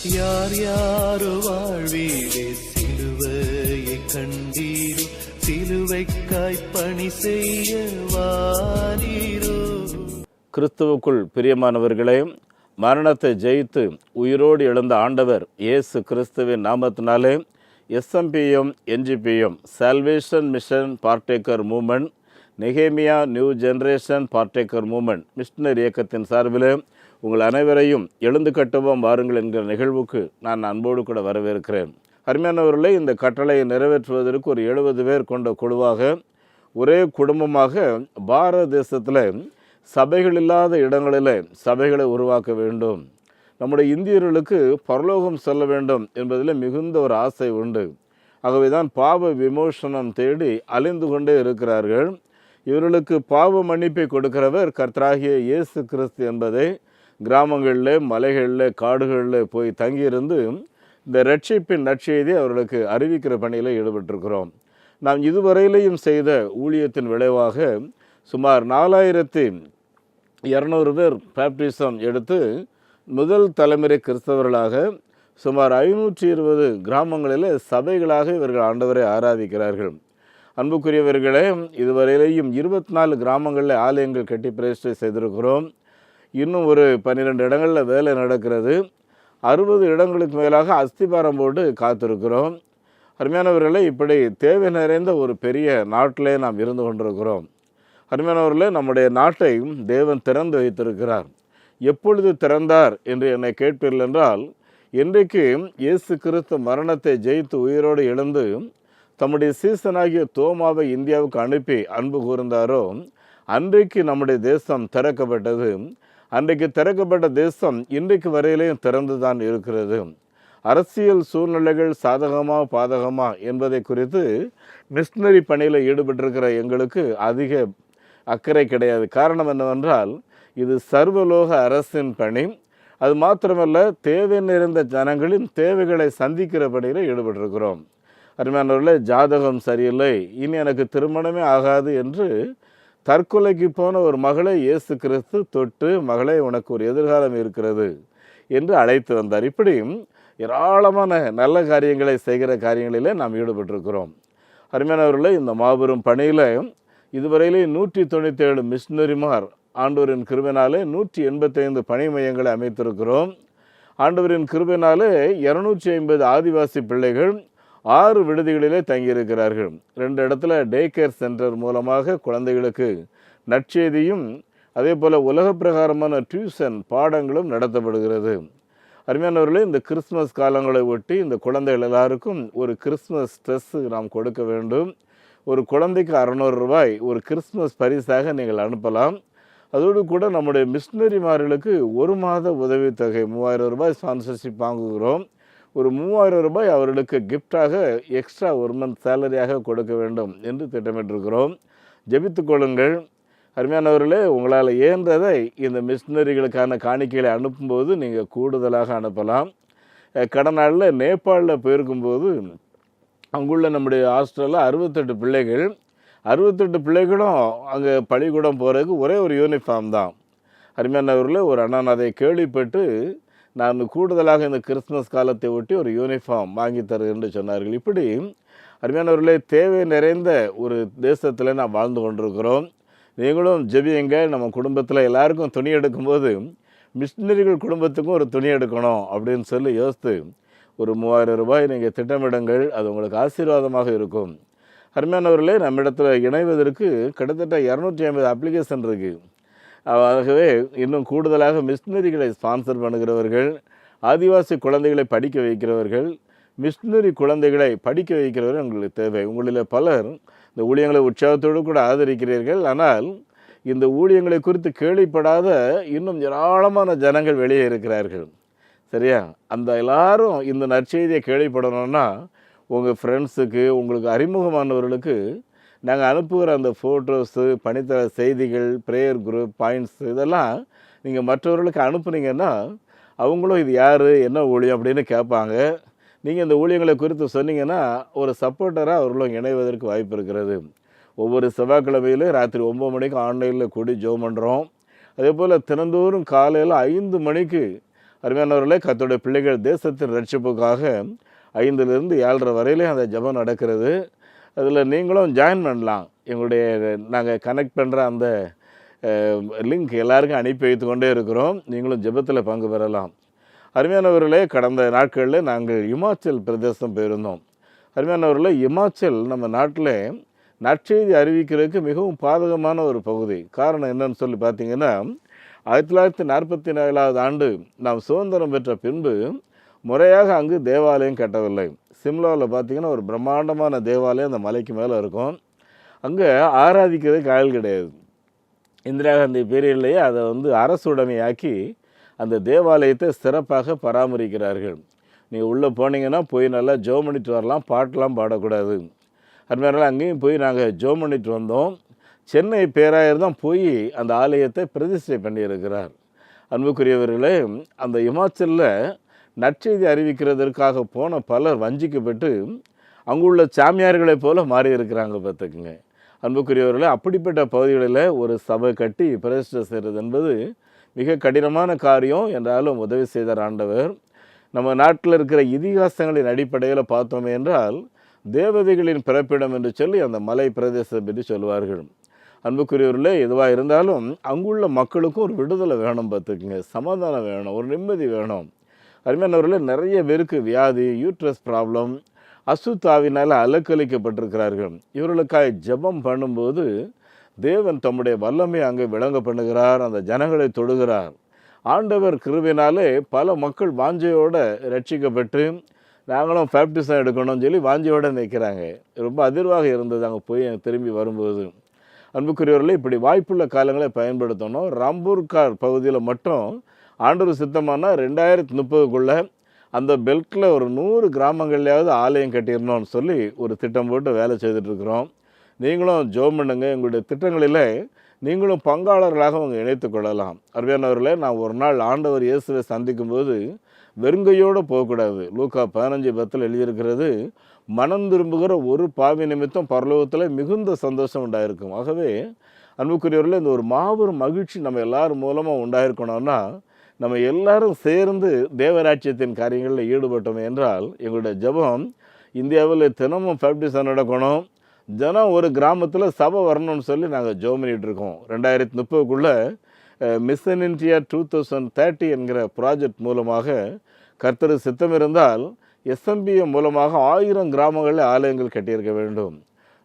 யார் யாரோ வாழ்வீரே சிலுவையை கண்டீரோ, சிலுவைக்காய் பணி செய்ய வாரீரோ. கிறிஸ்துவுக்குள் பிரியமானவர்களே, மரணத்தை ஜெயித்து உயிரோடு எழுந்த ஆண்டவர் இயேசு கிறிஸ்துவின் நாமத்தினாலே SMBM NGPM salvation mission partaker moment, நெகேமியா new generation partaker moment missionary இயக்கத்தின் சார்பில் உங்கள் அனைவரையும் எழுந்து கட்டுவோம் வாருங்கள் என்கிற நிகழ்வுக்கு நான் அன்போடு கூட வரவேற்கிறேன். அருமையானவர்களே, இந்த கட்டளையை நிறைவேற்றுவதற்கு ஒரு 70 பேர் கொண்ட குழுவாக ஒரே குடும்பமாக பாரத தேசத்தில் சபைகள் இல்லாத இடங்களில் சபைகளை உருவாக்க வேண்டும், நம்முடைய இந்தியர்களுக்கு பரலோகம் செல்ல வேண்டும் என்பதில் மிகுந்த ஒரு ஆசை உண்டு. ஆகவே தான் பாவ விமோசனம் தேடி அலைந்து கொண்டே இருக்கிறார்கள். இவர்களுக்கு பாவ மன்னிப்பை கொடுக்கிறவர் கர்த்தராகிய இயேசு கிறிஸ்து என்பதை கிராமங்களில், மலைகளில், காடுகளில் போய் தங்கியிருந்து இந்த இரட்சிப்பின் நற்செய்தி அவர்களுக்கு அறிவிக்கிற பணியில் ஈடுபட்டிருக்கிறோம். நாம் இதுவரையிலையும் செய்த ஊழியத்தின் விளைவாக சுமார் 4200 பேர் பேப்டிசம் எடுத்து முதல் தலைமுறை கிறிஸ்தவர்களாக சுமார் 520 கிராமங்களில் சபைகளாக இவர்கள் ஆண்டவரை ஆராதிக்கிறார்கள். அன்புக்குரியவர்களே, இதுவரையிலையும் 24 கிராமங்களில் ஆலயங்கள் கட்டி பிரதிஷ்டை செய்திருக்கிறோம். இன்னும் ஒரு 12 இடங்களில் வேலை நடக்கிறது. 60 இடங்களுக்கு மேலாக அஸ்திபாரம் போட்டு காத்திருக்கிறோம். அருமையானவர்களே, இப்படி தேவை நிறைந்த ஒரு பெரிய நாட்டிலே நாம் இருந்து கொண்டிருக்கிறோம். அருமையானவர்களே, நம்முடைய நாட்டை தேவன் திறந்து வைத்திருக்கிறார். எப்பொழுது திறந்தார் என்று என்னை கேட்பீர்கள் என்றால், இன்றைக்கு இயேசு கிறிஸ்து மரணத்தை ஜெயித்து உயிரோடு எழுந்து தம்முடைய சீசனாகிய தோமாவை இந்தியாவுக்கு அனுப்பி அன்பு கூர்ந்தாரோ அன்றைக்கு நம்முடைய தேசம் திறக்கப்பட்டது. அன்றைக்கு திறக்கப்பட்ட தேசம் இன்றைக்கு வரையிலேயும் திறந்து தான் இருக்கிறது. அரசியல் சூழ்நிலைகள் சாதகமா பாதகமா என்பதை குறித்து மிஷனரி பணியில் ஈடுபட்டிருக்கிற எங்களுக்கு அதிக அக்கறை கிடையாது. காரணம் என்னவென்றால், இது சர்வலோக அரசின் பணி. அது மாத்திரமல்ல, தேவை நிறைந்த ஜனங்களின் தேவைகளை சந்திக்கிற பணியில் ஈடுபட்டிருக்கிறோம். அருமையானவர்களே, ஜாதகம் சரியில்லை, இனி எனக்கு திருமணமே ஆகாது என்று தற்கொலைக்கு போன ஒரு மகளை இயேசு கிறிஸ்து தொட்டு, மகளே உனக்கு ஒரு எதிர்காலம் இருக்கிறது என்று அழைத்து வந்தார். இப்படி ஏராளமான நல்ல காரியங்களை செய்கிற காரியங்களிலே நாம் ஈடுபட்டிருக்கிறோம். அருமையானவர்களே, இந்த மாபெரும் பணியில் இதுவரையிலே 197 மிஷனரிமார் ஆண்டவரின் கிருபையினாலே 185 பணி மையங்களை அமைத்திருக்கிறோம். ஆண்டவரின் கிருபையினாலே 250 ஆதிவாசி பிள்ளைகள் 6 விடுதிகளிலே தங்கியிருக்கிறார்கள். 2 இடத்துல டே கேர் சென்டர் மூலமாக குழந்தைகளுக்கு நற்செய்தியும் அதே போல் உலக பிரகாரமான டியூஷன் பாடங்களும் நடத்தப்படுகிறது. அருமையானவர்களே, இந்த கிறிஸ்மஸ் காலங்களை ஒட்டி இந்த குழந்தைகள் எல்லாருக்கும் ஒரு கிறிஸ்மஸ் ட்ரெஸ் நாம் கொடுக்க வேண்டும். ஒரு குழந்தைக்கு 600 ரூபாய் ஒரு கிறிஸ்மஸ் பரிசாக நீங்கள் அனுப்பலாம். அதோடு கூட நம்முடைய மிஷனரிமார்களுக்கு 1 மாத உதவித்தொகை 3000 ரூபாய் ஸ்பான்சர்ஷிப் வாங்குகிறோம். ஒரு 3000 ரூபாய் அவர்களுக்கு கிஃப்டாக எக்ஸ்ட்ரா 1 மந்த் சேலரியாக கொடுக்க வேண்டும் என்று திட்டமிட்டிருக்கிறோம். ஜெபித்து கொள்ளுங்கள். அருமையானவர்களே, உங்களால் இயன்றதை இந்த மிஷனரிகளுக்கான காணிக்கைகளை அனுப்பும்போது நீங்கள் கூடுதலாக அனுப்பலாம். கடந்த நாளில் நேபாளில் போயிருக்கும்போது அங்குள்ள நம்முடைய ஹாஸ்டலில் 68 பிள்ளைகள், 68 பிள்ளைகளும் அங்கே பள்ளிக்கூடம் போகிறதுக்கு ஒரே ஒரு யூனிஃபார்ம் தான். அருமையானவர்களே, ஒரு அண்ணன் அதை கேள்விப்பட்டு நான் கூடுதலாக இந்த கிறிஸ்மஸ் காலத்தை ஒட்டி ஒரு யூனிஃபார்ம் வாங்கி தருகிறேன் என்று சொன்னார்கள். இப்படி அருமையானவர்களே, தேவை நிறைந்த ஒரு தேசத்தில் நாம் வாழ்ந்து கொண்டிருக்கிறோம். நீங்களும் ஜெபியுங்க. நம்ம குடும்பத்தில் எல்லாருக்கும் துணி எடுக்கும்போது மிஷனரிகள் குடும்பத்துக்கும் ஒரு துணி எடுக்கணும் அப்படின்னு சொல்லி யோசித்து ஒரு 3000 ரூபாய் நீங்கள் திட்டமிடுங்கள். அது உங்களுக்கு ஆசீர்வாதமாக இருக்கும். அருமையானவர்களே, நம்மிடத்தில் இணைவதற்கு கிட்டத்தட்ட 250 அப்ளிகேஷன் இருக்குது. ஆகவே இன்னும் கூடுதலாக மிஷனரிகளை ஸ்பான்சர் பண்ணுகிறவர்கள், ஆதிவாசி குழந்தைகளை படிக்க வைக்கிறவர்கள், மிஷனரி குழந்தைகளை படிக்க வைக்கிறவர்கள் உங்களுக்கு தேவை. உங்களில் பலர் இந்த ஊழியங்களை உற்சாகத்தோடு கூட ஆதரிக்கிறீர்கள். ஆனால் இந்த ஊழியங்களை குறித்து கேள்விப்படாத இன்னும் ஏராளமான ஜனங்கள் வெளியே இருக்கிறார்கள். சரியா? அந்த எல்லாரும் இந்த நற்செய்தியை கேள்விப்படணும்னா உங்கள் ஃப்ரெண்ட்ஸுக்கு, உங்களுக்கு அறிமுகமானவர்களுக்கு நாங்கள் அனுப்புகிற அந்த ஃபோட்டோஸு, பணித்தர செய்திகள், ப்ரேயர் குரூப், பாயிண்ட்ஸ் இதெல்லாம் நீங்கள் மற்றவர்களுக்கு அனுப்புனீங்கன்னா அவங்களும் இது யார், என்ன ஊழியம் அப்படின்னு கேட்பாங்க. நீங்கள் இந்த ஊழியங்களை குறித்து சொன்னீங்கன்னா ஒரு சப்போர்ட்டராக அவர்களும் இணைவதற்கு வாய்ப்பு இருக்கிறது. ஒவ்வொரு செவ்வாய்க்கிழமையிலும் ராத்திரி 9 மணிக்கு ஆன்லைனில் கூடி ஜெபம் பண்ணுறோம். அதே போல் தினந்தோறும் காலையில் 5 மணிக்கு அருமையானவர்களே, கர்த்தருடைய பிள்ளைகள் தேசத்தின் ரட்சிப்புக்காக 5லிருந்து 7:30 வரையிலே அந்த ஜெபம் நடக்கிறது. அதில் நீங்களும் ஜாயின் பண்ணலாம். எங்களுடைய நாங்கள் கனெக்ட் பண்ணுற அந்த லிங்க் எல்லாருக்கும் அனுப்பி வைத்து கொண்டே இருக்கிறோம். நீங்களும் ஜெபத்தில் பங்கு பெறலாம். அருமையானவர்களே, கடந்த நாட்களில் நாங்கள் இமாச்சல் பிரதேசம் போயிருந்தோம். அருமையானவர்களே, இமாச்சல் நம்ம நாட்டில் நற்செய்தி அறிவிக்கிறதுக்கு மிகவும் பாதகமான ஒரு பகுதி. காரணம் என்னன்னு சொல்லி பார்த்தீங்கன்னா, 1947 ஆண்டு நாம் சுதந்திரம் பெற்ற பின்பு முறையாக அங்கு தேவாலயம் கட்டவில்லை. சிம்லாவில் பார்த்தீங்கன்னா ஒரு பிரம்மாண்டமான தேவாலயம் அந்த மலைக்கு மேலே இருக்கும். அங்கே ஆராதிக்கிறதுக்கு ஆள் கிடையாது. இந்திரா காந்தி பீரியட்லேயே அதை அரசுடைமையாக்கி அந்த தேவாலயத்தை சிறப்பாக பராமரிக்கிறார்கள். நீங்கள் உள்ளே போனீங்கன்னா போய் நல்லா ஜெபம் பண்ணிட்டு வரலாம், பாட்டெலாம் பாடக்கூடாது. அதுமாதிரி அங்கேயும் போய் நாங்கள் ஜெபம் பண்ணிட்டு வந்தோம். சென்னை பேராயர் தான் போய் அந்த ஆலயத்தை பிரதிஷ்டை பண்ணியிருக்கிறார். அன்புக்குரியவர்களே, அந்த இமாச்சலில் நற்செய்தி அறிவிக்கிறதற்காக போன பலர் வஞ்சிக்கப்பட்டு அங்குள்ள சாமியார்களைப் போல மாறி இருக்கிறாங்க பார்த்துக்குங்க. அன்புக்குரியவர்களே, அப்படிப்பட்ட பகுதிகளில் ஒரு சபை கட்டி பிரதிஷ்டை செய்கிறது என்பது மிக கடினமான காரியம். என்றாலும் உதவி செய்தார் ஆண்டவர். நம்ம நாட்டில் இருக்கிற இதிகாசங்களின் அடிப்படையில் பார்த்தோமே என்றால் தேவதைகளின் பிறப்பிடம் என்று சொல்லி அந்த மலை பிரதேசத்தை பற்றி சொல்வார்கள். அன்புக்குரியவர்களே, எதுவாக இருந்தாலும் அங்குள்ள மக்களுக்கும் ஒரு விடுதலை வேணும் பார்த்துக்குங்க, சமாதானம் வேணும், ஒரு நிம்மதி வேணும். அருமையானவர்களே, நிறைய பேருக்கு வியாதி, யூட்ரஸ் ப்ராப்ளம், அசுத்தாவினால் அலக்களிக்கப்பட்டிருக்கிறார்கள். இவர்களுக்காக ஜெபம் பண்ணும்போது தேவன் தம்முடைய வல்லமை அங்கே விளங்க பண்ணுகிறார், அந்த ஜனங்களை தொடுகிறார். ஆண்டவர் கிருபையினாலே பல மக்கள் வாஞ்சையோடு ரட்சிக்கப்பட்டு நாங்களும் பேப்டிசம் எடுக்கணும்னு சொல்லி வாஞ்சையோடு நிற்கிறாங்க. ரொம்ப அதிர்வாக இருந்தது அங்கே போய் திரும்பி வரும்போது. அன்புக்குரியவர்களே, இப்படி வாய்ப்புள்ள காலங்களை பயன்படுத்தணும். ராம்பூர்கார் பகுதியில் மட்டும் ஆண்டவர் சித்தமானால் 2030க்குள்ளே அந்த பெல்ட்டில் ஒரு 100 கிராமங்கள்லையாவது ஆலயம் கட்டிடணும்னு சொல்லி ஒரு திட்டம் போட்டு வேலை செய்துட்ருக்குறோம். நீங்களும் ஜெபம் பண்ணுங்க. எங்களுடைய திட்டங்களில் நீங்களும் பங்காளர்களாக அவங்க இணைத்து கொள்ளலாம். அருமையானவர்களே, நான் ஒரு நாள் ஆண்டவர் இயேசுவை சந்திக்கும்போது வெறுங்கையோடு போகக்கூடாது. லூக்கா 15:10 எழுதியிருக்கிறது, மனம் திரும்புகிற ஒரு பாவி நிமித்தம் பரலோகத்தில் மிகுந்த சந்தோஷம் உண்டாயிருக்கும். ஆகவே அன்புக்குரியவர்களே, இந்த ஒரு மாபெரும் மகிழ்ச்சி நம்ம எல்லாரும் மூலமாக உண்டாயிருக்கணும்னா நம்ம எல்லாரும் சேர்ந்து தேவராட்சியத்தின் காரியங்களில் ஈடுபட்டோம் என்றால் எங்களுடைய ஜெபம் இந்தியாவில் தினமும் பேப்டிசம் நடக்கணும், தினம் ஒரு கிராமத்தில் சபை வரணும்னு சொல்லி நாங்கள் ஜெபம் பண்ணிகிட்ருக்கோம். 2030க்குள்ளே மிஷன் இந்தியா 2030 என்கிற ப்ராஜெக்ட் மூலமாக கர்த்தர் சித்தம் இருந்தால் எஸ்எம்பிஎம் மூலமாக 1000 கிராமங்களில் ஆலயங்கள் கட்டியிருக்க வேண்டும்.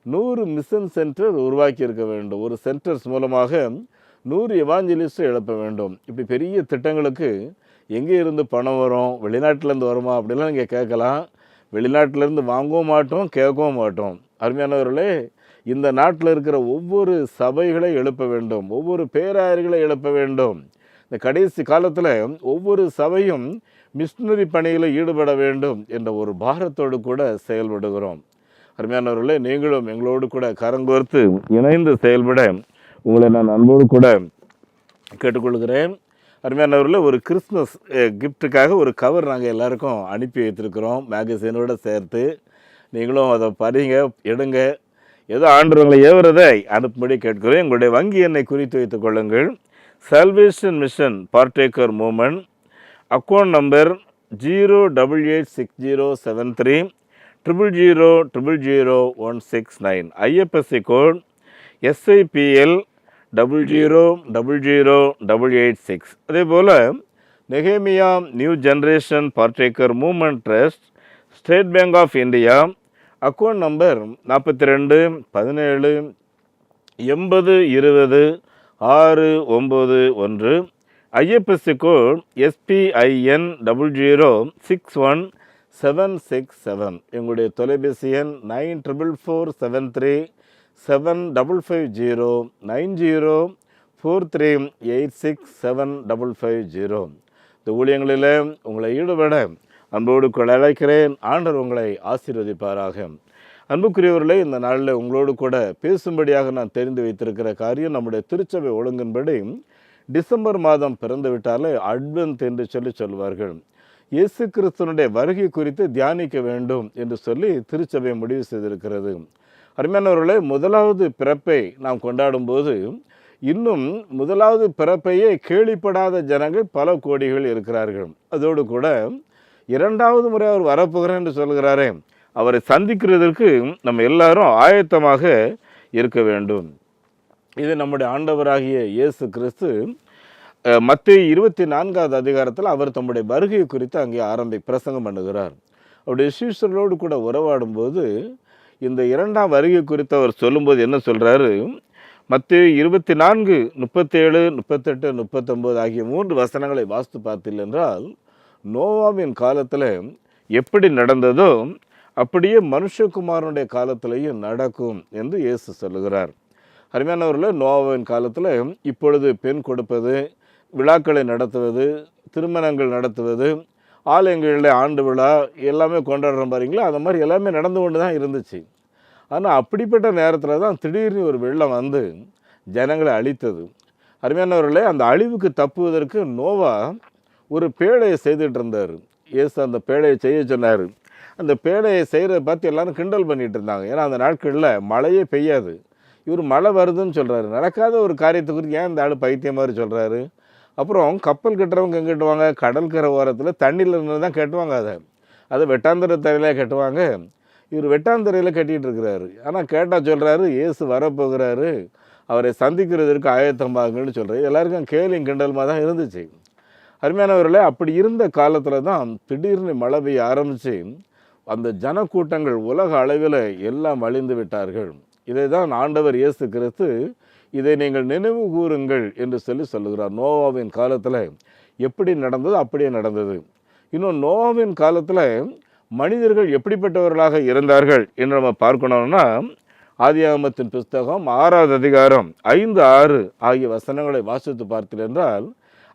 100 மிஷன் சென்டர் உருவாக்கி இருக்க வேண்டும். ஒரு சென்டர்ஸ் மூலமாக 100 எவாஞ்சலிஸ்ட்டை எழுப்ப வேண்டும். இப்படி பெரிய திட்டங்களுக்கு எங்கே இருந்து பணம் வரும், வெளிநாட்டிலேருந்து வருமா அப்படிலாம் நீங்கள் கேட்கலாம். வெளிநாட்டிலேருந்து வாங்கவும் மாட்டோம், கேட்கவும் மாட்டோம். அருமையானவர்களே, இந்த நாட்டில் இருக்கிற ஒவ்வொரு சபைகளை எழுப்ப வேண்டும், ஒவ்வொரு பேராயர்களை எழுப்ப வேண்டும். இந்த கடைசி காலத்தில் ஒவ்வொரு சபையும் மிஷினரி பணியில் ஈடுபட வேண்டும் என்ற ஒரு பாரத்தோடு கூட செயல்படுகிறோம். அருமையானவர்களே, நீங்களும் எங்களோடு கூட கரங்கோர்த்து இணைந்து செயல்பட உங்களை நான் அன்போடு கூட கேட்டுக்கொள்கிறேன். அருமையானவர்களே, ஒரு கிறிஸ்மஸ் கிஃப்ட்டுக்காக ஒரு கவர் நாங்கள் எல்லாருக்கும் அனுப்பி வைத்திருக்கிறோம், மேகசினோடு சேர்த்து. நீங்களும் அதை படிங்க, எடுங்க. ஏதோ ஆண்டவங்களை ஏவுறதை அனுப்பும்படி கேட்கிறோம். எங்களுடைய வங்கி எண்ணை குறித்து வைத்துக் கொள்ளுங்கள். Salvation mission partaker movement, account number 0886073 0000169, IFSC code SIPL 000086. அதே போல் நெகேமியா new generation partaker movement trust, state bank of India, account number 42178020 691, IFSC code SPIN 0061767. எங்களுடைய தொலைபேசி எண் 9447375509 9043867550. இந்த ஊழியங்களில் உங்களை ஈடுபட அன்போடு கூட அழைக்கிறேன். ஆண்டவர் உங்களை ஆசீர்வதிப்பாராக. அன்புக்குரியவர்களே, இந்த நாளில் உங்களோடு கூட பேசும்படியாக நான் தெரிந்து வைத்திருக்கிற காரியம், நம்முடைய திருச்சபை ஒழுங்கின்படி டிசம்பர் மாதம் பிறந்து விட்டாலே அட்வென்ட் என்று சொல்வார்கள். இயேசு கிறிஸ்துவனுடைய வருகை குறித்து தியானிக்க வேண்டும் என்று சொல்லி திருச்சபை முடிவு செய்திருக்கிறது. அருமையானவர்களே, முதலாவது பிறப்பை நாம் கொண்டாடும் போது இன்னும் முதலாவது பிறப்பையே கேள்விப்படாத ஜனங்கள் பல கோடிகள் இருக்கிறார்கள். அதோடு கூட இரண்டாவது முறை அவர் வரப்போகிறேன் என்று சொல்கிறாரே, அவரை சந்திக்கிறதற்கு நம்ம எல்லாரும் ஆயத்தமாக இருக்க வேண்டும். இது நம்முடைய ஆண்டவராகிய இயேசு கிறிஸ்து மத்தேயு 24வது அதிகாரத்தில் அவர் தம்முடைய வருகை குறித்து அங்கே பிரசங்கம் பண்ணுகிறார். அவருடைய சீஷர்களோடு கூட உறவாடும் போது இந்த இரண்டாம் வருகை குறித்து அவர் சொல்லும்போது என்ன சொல்றாரு? மத்தேயு 24, 37, 38, 39 ஆகிய 3 வசனங்களை வாசித்து பார்த்தீர்கள் என்றால், நோவாவின் காலத்தில் எப்படி நடந்ததோ அப்படியே மனுஷகுமாரனுடைய காலத்திலையும் நடக்கும் என்று இயேசு சொல்லுகிறார். அருமையானவர்களே, நோவாவின் காலத்தில் இப்பொழுது பெண் கொடுப்பது, விழாக்களை நடத்துவது, திருமணங்கள் நடத்துவது, ஆலயங்களில் ஆண்டு விழா எல்லாமே கொண்டாடுற பாருங்களா, அந்த மாதிரி எல்லாமே நடந்து கொண்டு தான் இருந்துச்சு. ஆனால் அப்படிப்பட்ட நேரத்தில் தான் திடீர்னு ஒரு வெள்ளம் வந்து ஜனங்களை அழித்தது. அருமையானவர்களே, அந்த அழிவுக்கு தப்புவதற்கு நோவா ஒரு பேழையை செய்துட்டு இருந்தார். இயேசு அந்த பேழையை செய்ய சொன்னார். அந்த பேழையை செய்கிறத பார்த்து எல்லாரும் கிண்டல் பண்ணிகிட்டு இருந்தாங்க. ஏன்னா அந்த நாட்களில் மழையே பெய்யாது. இவர் மழை வருதுன்னு சொல்கிறாரு. நடக்காத ஒரு காரியத்தை குறித்து ஏன் இந்த ஆள் பைத்தியம் மாதிரி சொல்கிறாரு? அப்புறம் கப்பல் கட்டுறவங்க எங்கே கட்டுவாங்க? கடற்கரை ஓரத்தில் தண்ணியில் இருந்து தான் கட்டுவாங்க. அதை வெட்டாந்தர தரையில் கட்டுவாங்க. இவர் வெட்டாந்தரையில் கட்டிகிட்டு இருக்கிறாரு. ஆனால் கேட்டால் சொல்கிறாரு, இயேசு வரப்போகிறாரு, அவரை சந்திக்கிறதற்கு ஆயத்தமாகுங்கன்னு சொல்கிறார். எல்லாருக்கும் கேலியும் கிண்டலுமாக தான் இருந்துச்சு. அருமையானவர்களே, அப்படி இருந்த காலத்தில் தான் திடீர்னு மழை பெய்ய ஆரம்பித்து அந்த ஜனக்கூட்டங்கள் உலக அளவில் எல்லாம் அழிந்து விட்டார்கள். இதை தான் ஆண்டவர் இயேசு கிறிஸ்து, இதை நீங்கள் நினைவு கூறுங்கள் என்று சொல்லுகிறார். நோவாவின் காலத்தில் எப்படி நடந்தது அப்படியே நடந்தது. இன்னும் நோவாவின் காலத்தில் மனிதர்கள் எப்படிப்பட்டவர்களாக இருந்தார்கள் என்று நம்ம பார்க்கணும்னா, ஆதியாகமத்தின் புஸ்தகம் 6வது அதிகாரம் 5, 6 ஆகிய வசனங்களை வாசித்து பார்த்தீர்கள் என்றால்,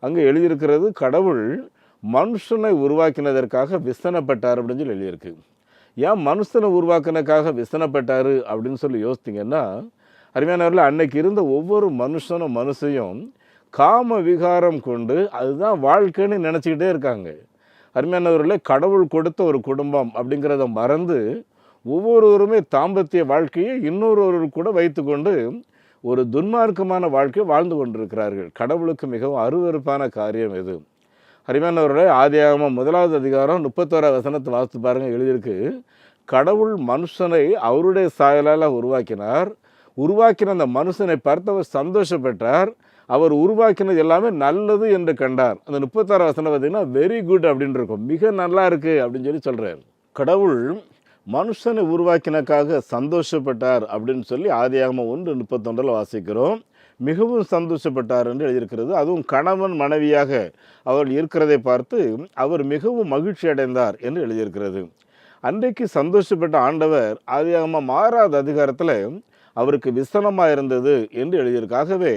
அங்கே எழுதியிருக்கிறது, கடவுள் மனுஷனை உருவாக்கினதற்காக விசனப்பட்டார் அப்படின்னு சொல்லி எழுதியிருக்கு. ஏன் மனுஷனை உருவாக்கினதுக்காக விசனப்பட்டார் அப்படின்னு சொல்லி யோசித்தீங்கன்னா, அருமையானவர்கள், அன்னைக்கு இருந்த ஒவ்வொரு மனுஷையும் காம விகாரம் கொண்டு அதுதான் வாழ்க்கைன்னு நினச்சிக்கிட்டே இருக்காங்க. அருமையானவர்களே, கடவுள் கொடுத்த ஒரு குடும்பம் அப்படிங்கிறத மறந்து ஒவ்வொருவருமே தாம்பத்திய வாழ்க்கையை இன்னொருவரு கூட வைத்து கொண்டு ஒரு துன்மார்க்கமான வாழ்க்கையை வாழ்ந்து கொண்டிருக்கிறார்கள். கடவுளுக்கு மிகவும் அருவருப்பான காரியம் இது. அருமையானவர்களே, ஆதியாகமம் 1வது அதிகாரம் 31வது வசனத்தை வாசித்து பாருங்கள். எழுதியிருக்கு, கடவுள் மனுஷனை அவருடைய சாயலால் உருவாக்கினார். உருவாக்கின அந்த மனுஷனை பார்த்தவர் சந்தோஷப்பட்டார். அவர் உருவாக்கினது எல்லாமே நல்லது என்று கண்டார். அந்த 36 வசனம் பார்த்தீங்கன்னா வெரி குட் அப்படின்னு இருக்கும். மிக நல்லா இருக்கு அப்படின்னு சொல்லி சொல்கிறார். கடவுள் மனுஷனை உருவாக்கினக்காக சந்தோஷப்பட்டார் அப்படின்னு சொல்லி ஆதியாகமம் 1:31 வாசிக்கிறோம். மிகவும் சந்தோஷப்பட்டார் என்று எழுதியிருக்கிறது. அதுவும் கணவன் மனைவியாக அவர் இருக்கிறதை பார்த்து அவர் மிகவும் மகிழ்ச்சி அடைந்தார் என்று எழுதியிருக்கிறது. அன்றைக்கு சந்தோஷப்பட்ட ஆண்டவர் ஆதியாகமம் 6வது அதிகாரத்தில் அவருக்கு விசனமாக இருந்தது என்று எழுதியிருக்காகவே,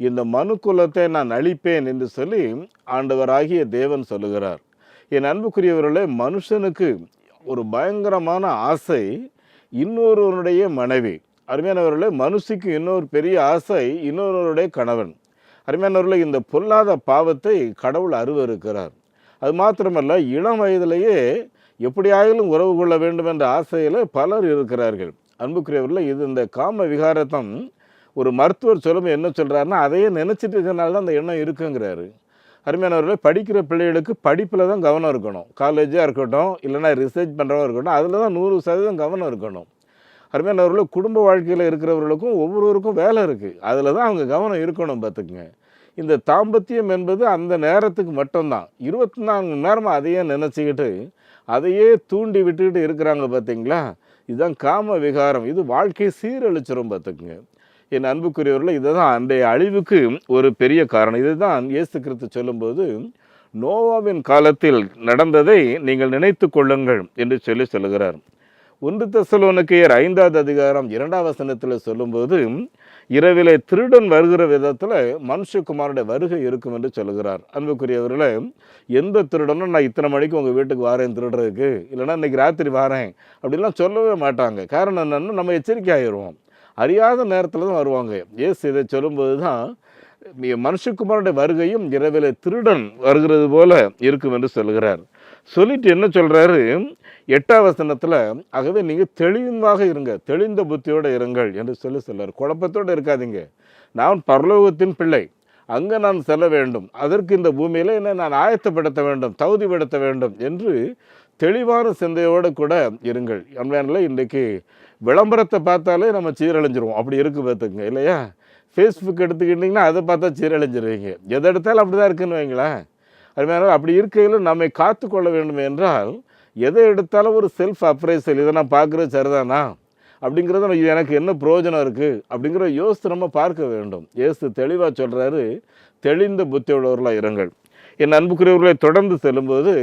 இந்த மனு குலத்தை நான் அழிப்பேன் என்று சொல்லி ஆண்டவராகிய தேவன் சொல்லுகிறார். என் அன்புக்குரியவர்களே, மனுஷனுக்கு ஒரு பயங்கரமான ஆசை இன்னொருவனுடைய மனைவி. அருமையானவர்களே, மனுஷிக்கு இன்னொரு பெரிய ஆசை இன்னொருவருடைய கணவன். அருமையானவர்களே, இந்த பொல்லாத பாவத்தை கடவுள் அருவருக்கிறார். அது மாத்திரமல்ல, இளம் வயதிலேயே எப்படியாயிலும் உறவு கொள்ள வேண்டும் என்ற ஆசையில் பலர் இருக்கிறார்கள். அன்புக்குரியவர்களே, இது இந்த காம விகாரத்தம் ஒரு மருத்துவர் சொல்லும் என்ன சொல்கிறாருன்னா, அதையே நினச்சிட்டு இருக்கிறனால தான் அந்த எண்ணம் இருக்குங்கிறாரு. அருமையானவர்களே, படிக்கிற பிள்ளைகளுக்கு படிப்பில் தான் கவனம் இருக்கணும். காலேஜாக இருக்கட்டும், இல்லைனா ரிசர்ச் பண்ணுறவங்க இருக்கட்டும், அதில் தான் 100% கவனம் இருக்கணும். அருமையானவர்களே, குடும்ப வாழ்க்கையில் இருக்கிறவர்களுக்கும் ஒவ்வொருவருக்கும் வேலை இருக்குது, அதில் தான் அவங்க கவனம் இருக்கணும். பார்த்துக்குங்க, இந்த தாம்பத்தியம் என்பது அந்த நேரத்துக்கு மட்டும்தான். 24 மணி நேரமாக அதையே நினச்சிக்கிட்டு அதையே தூண்டி விட்டுக்கிட்டு இருக்கிறாங்க. பார்த்தீங்களா, இதுதான் காம விகாரம். இது வாழ்க்கையை சீரழிச்சிரும். பார்த்துக்குங்க என் அன்புக்குரியவர்கள், இதுதான் அன்றைய அழிவுக்கு ஒரு பெரிய காரணம். இதுதான் இயேசு கிறிஸ்து சொல்லும்போது, நோவாவின் காலத்தில் நடந்ததை நீங்கள் நினைத்து கொள்ளுங்கள் என்று சொல்லுகிறார். 1 தெசலோனிக்கேயர் 5வது அதிகாரம் 2வது வசனத்தில் சொல்லும்போது, இரவிலே திருடன் வருகிற விதத்தில் மனுஷகுமாரனுடைய வருகை இருக்கும் என்று சொல்லுகிறார். அன்புக்குரியவர்களே, எந்த திருடனும் நான் இத்தனை மணிக்கு உங்கள் வீட்டுக்கு வாரேன் திருடுறதுக்கு, இல்லைனா இன்றைக்கி ராத்திரி வாரேன் அப்படின்லாம் சொல்லவே மாட்டாங்க. காரணம் என்னென்னா, நம்ம எச்சரிக்கை ஆகிடுவோம். அறியாத நேரத்தில் தான் வருவாங்க. இயேசு இதை சொல்லும்போது தான் மனுஷகுமாரனுடைய வருகையும் இரவிலே திருடன் வருகிறது போல இருக்கும் என்று சொல்கிறார். சொல்லிட்டு என்ன சொல்கிறாரு 8வது வசனத்தில், ஆகவே நீங்கள் தெளிவாக இருங்க, தெளிந்த புத்தியோடு இருங்கள் என்று சொல்கிறார். குழப்பத்தோடு இருக்காதீங்க. நான் பரலோகத்தின் பிள்ளை, அங்கே நான் செல்ல வேண்டும், அதற்கு இந்த பூமியில் என்னை நான் ஆயத்தப்படுத்த வேண்டும், தகுதிப்படுத்த வேண்டும் என்று தெளிவான சிந்தையோடு கூட இருங்கள். அன்பானவர்களே, இன்றைக்கு விளம்பரத்தை பார்த்தாலே நம்ம சீரழிஞ்சிருவோம். அப்படி இருக்கு பார்த்துக்குங்க, இல்லையா? ஃபேஸ்புக் எடுத்துக்கிட்டிங்கன்னா அதை பார்த்தா சீரழிஞ்சிருவீங்க. எதை எடுத்தாலும் அப்படி தான் இருக்குன்னு வைங்களேன். அருமையானவர்களே, அப்படி இருக்கையில் நம்மை காத்துக்கொள்ள வேண்டும் என்றால் எதை எடுத்தாலும் ஒரு செல்ஃப் அப்ரைசல், இதை நான் பார்க்குறது சரிதானா அப்படிங்கிறத இது எனக்கு என்ன பிரயோஜனம் இருக்குது அப்படிங்கிற யோசித்து நம்ம பார்க்க வேண்டும். இயேசு தெளிவாக சொல்கிறாரு, தெளிந்த புத்தியுள்ளவர்களாக இருங்கள். என் அன்புக்குரியவர்களை தொடர்ந்து செல்லும்போது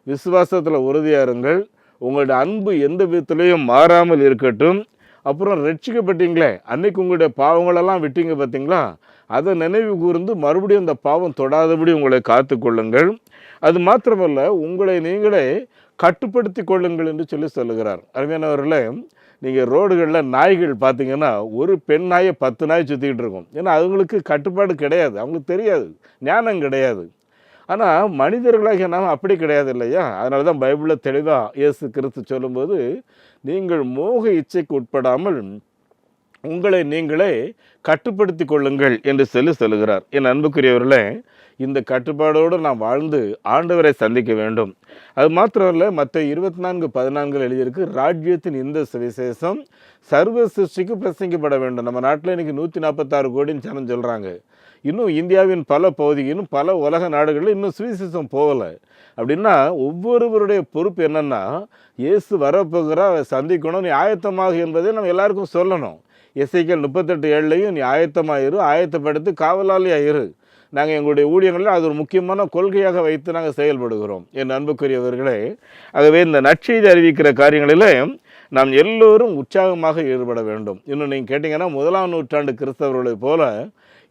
விசுவாசத்தில் உறுதியாக இருங்கள், உங்களுடைய அன்பு எந்த விதத்துலேயும் மாறாமல் இருக்கட்டும். அப்புறம் ரட்சிக்கப்பட்டீங்களே, அன்னைக்கு உங்களுடைய பாவங்களெல்லாம் விட்டீங்க பார்த்தீங்களா, அதை நினைவு கூர்ந்து மறுபடியும் அந்த பாவம் தொடாதபடி உங்களை காத்து கொள்ளுங்கள். அது மாத்திரமல்ல, உங்களை நீங்களே கட்டுப்படுத்தி கொள்ளுங்கள் என்று சொல்லுகிறார். அருமையானவர்களே, நீங்கள் ரோடுகளில் நாய்கள் பார்த்தீங்கன்னா ஒரு பெண் நாயை 10 நாய் சுற்றிக்கிட்டு இருக்கும். ஏன்னா அவங்களுக்கு கட்டுப்பாடு கிடையாது, அவங்களுக்கு தெரியாது, ஞானம் கிடையாது. ஆனால் மனிதர்களாக நாம் அப்படி கிடையாது இல்லையா? அதனால தான் பைபிளில் தெளிவாக இயேசு கிறிஸ்து சொல்லும்போது, நீங்கள் மோக இச்சைக்கு உட்படாமல் உங்களை நீங்களே கட்டுப்படுத்தி கொள்ளுங்கள் என்று சொல்லுகிறார். என் அன்புக்குரியவர்களே, இந்த கட்டுப்பாடோடு நாம் வாழ்ந்து ஆண்டவரை சந்திக்க வேண்டும். அது மாத்திரமல்ல, மற்ற 24:14 எழுதியிருக்கு, ராஜ்யத்தின் இந்த சுவிசேஷம் சர்வ சிருஷ்டிக்கு பிரசங்கிக்கப்பட வேண்டும். நம்ம நாட்டில் இன்றைக்கி 146 கோடின்னு ஜனம் சொல்கிறாங்க. இன்னும் இந்தியாவின் பல பகுதியிலும் பல உலக நாடுகளில் இன்னும் சுவிசேஷம் போகலை. அப்படின்னா ஒவ்வொருவருடைய பொறுப்பு என்னென்னா, இயேசு வரப்போகிறா, சந்திக்கணும், நீ ஆயத்தமாக என்பதை நம்ம எல்லாருக்கும் சொல்லணும். எசேக்கியேல் 38:7 நீ ஆயத்தமாயிரு, ஆயத்தப்படுத்தி காவலாளியாக இரு. நாங்கள் எங்களுடைய ஊழியங்களில் அது ஒரு முக்கியமான கொள்கையாக வைத்து நாங்கள் செயல்படுகிறோம். என் அன்புக்குரியவர்களே, ஆகவே இந்த நற்செய்தி அறிவிக்கிற காரியங்களில் நாம் எல்லோரும் உற்சாகமாக ஈடுபட வேண்டும். இன்னும் நீங்கள் கேட்டிங்கன்னா, 1ஆம் நூற்றாண்டு கிறிஸ்தவர்களைப் போல